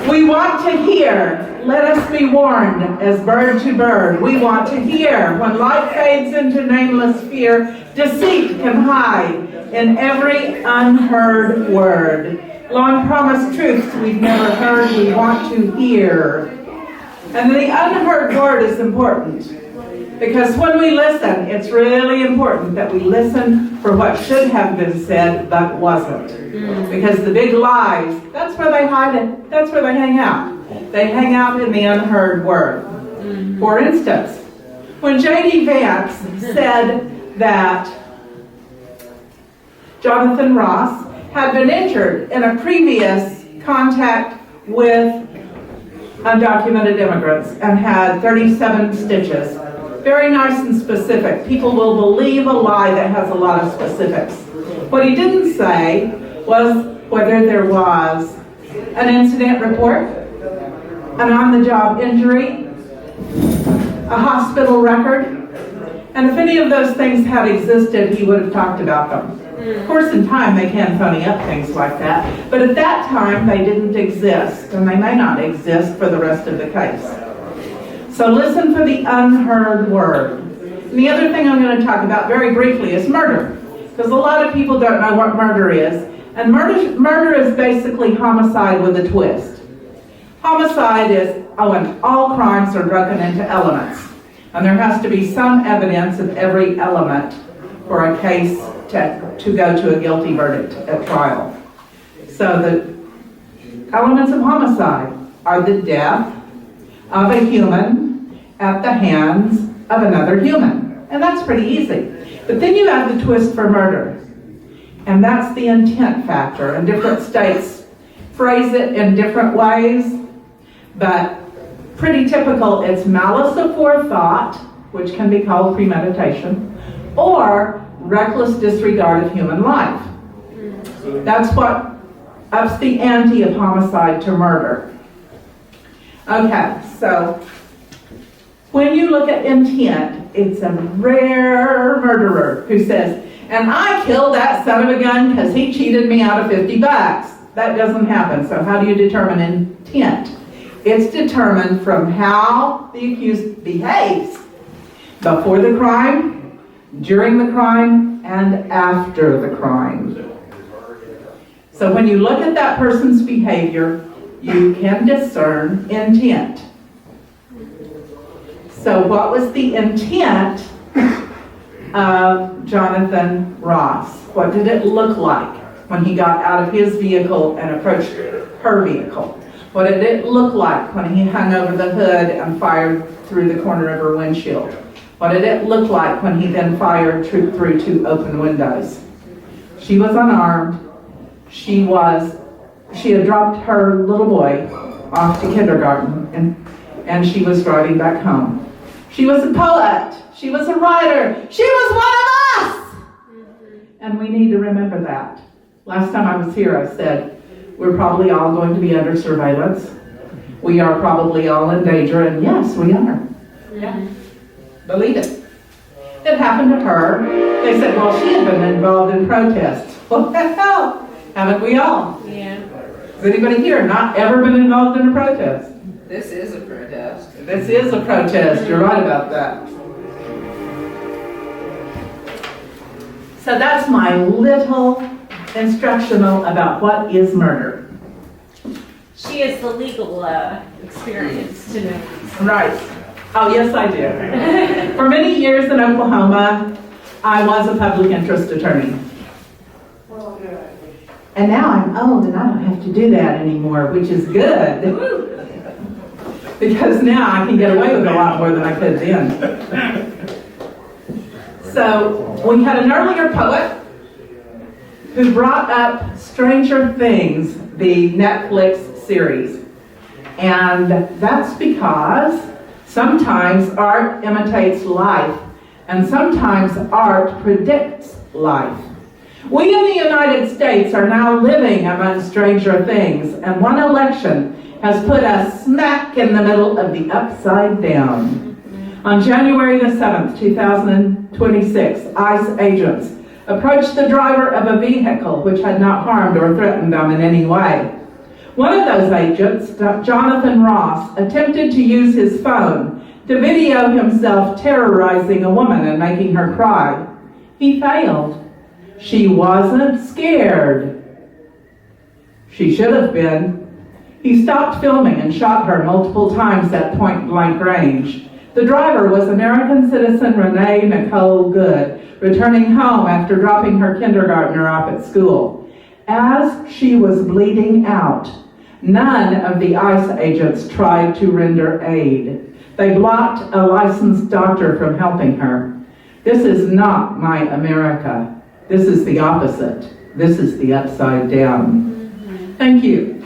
We want to hear, let us be warned, as bird to bird. We want to hear, when light fades into nameless fear, deceit can hide in every unheard word. Long-promised truths we've never heard, we want to hear. And the unheard word is important, because when we listen, it's really important that we listen for what should have been said but wasn't. Because the big lies, that's where they hide it. That's where they hang out. They hang out in the unheard word. For instance, when J.D. Vance said that Jonathan Ross had been injured in a previous contact with undocumented immigrants and had 37 stitches. Very nice and specific. People will believe a lie that has a lot of specifics. What he didn't say was whether there was an incident report, an on-the-job injury, a hospital record, and if any of those things had existed, he would have talked about them. Of course, in time, they can phony up things like that, but at that time, they didn't exist, and they may not exist for the rest of the case. So listen for the unheard word. And the other thing I'm going to talk about very briefly is murder, because a lot of people don't know what murder is, and murder is basically homicide with a twist. Homicide is, and all crimes are broken into elements, and there has to be some evidence of every element for a case to go to a guilty verdict at trial. So the elements of homicide are the death of a human at the hands of another human. And that's pretty easy. But then you have the twist for murder. And that's the intent factor. And different states phrase it in different ways. But pretty typical, it's malice aforethought, which can be called premeditation, or reckless disregard of human life. That's what ups the ante of homicide to murder. Okay, so when you look at intent, it's a rare murderer who says, and I killed that son of a gun because he cheated me out of $50. That doesn't happen. So how do you determine intent? It's determined from how the accused behaves before the crime, during the crime, and after the crime. So when you look at that person's behavior, you can discern intent. So what was the intent of Jonathan Ross? What did it look like when he got out of his vehicle and approached her vehicle? What did it look like when he hung over the hood and fired through the corner of her windshield? What did it look like when he then fired through 2 open windows? She was unarmed. She had dropped her little boy off to kindergarten, and she was driving back home. She was a poet. She was a writer. She was one of us! And we need to remember that. Last time I was here, I said, we're probably all going to be under surveillance. We are probably all in danger, and yes, we are. Yeah. Believe it. It happened to her. They said, well, she had been involved in protests. What the hell? Haven't we all? Yeah. Has anybody here not ever been involved in a protest? This is a protest. This is a protest. You're right about that. So that's my little instructional about what is murder. She has the legal experience to know. Right. Oh, yes, I do. For many years in Oklahoma, I was a public interest attorney. And now I'm old and I don't have to do that anymore, which is good. Because now I can get away with a lot more than I could then. So we had an earlier poet who brought up Stranger Things, the Netflix series. And that's because sometimes art imitates life, and sometimes art predicts life. We in the United States are now living among stranger things, and one election has put us smack in the middle of the upside down. On January the 7th, 2026, ICE agents approached the driver of a vehicle which had not harmed or threatened them in any way. One of those agents, Jonathan Ross, attempted to use his phone to video himself terrorizing a woman and making her cry. He failed. She wasn't scared. She should have been. He stopped filming and shot her multiple times at point-blank range. The driver was American citizen Renee Nicole Good, returning home after dropping her kindergartner off at school. As she was bleeding out, none of the ICE agents tried to render aid. They blocked a licensed doctor from helping her. This is not my America. This is the opposite. This is the upside down. Thank you.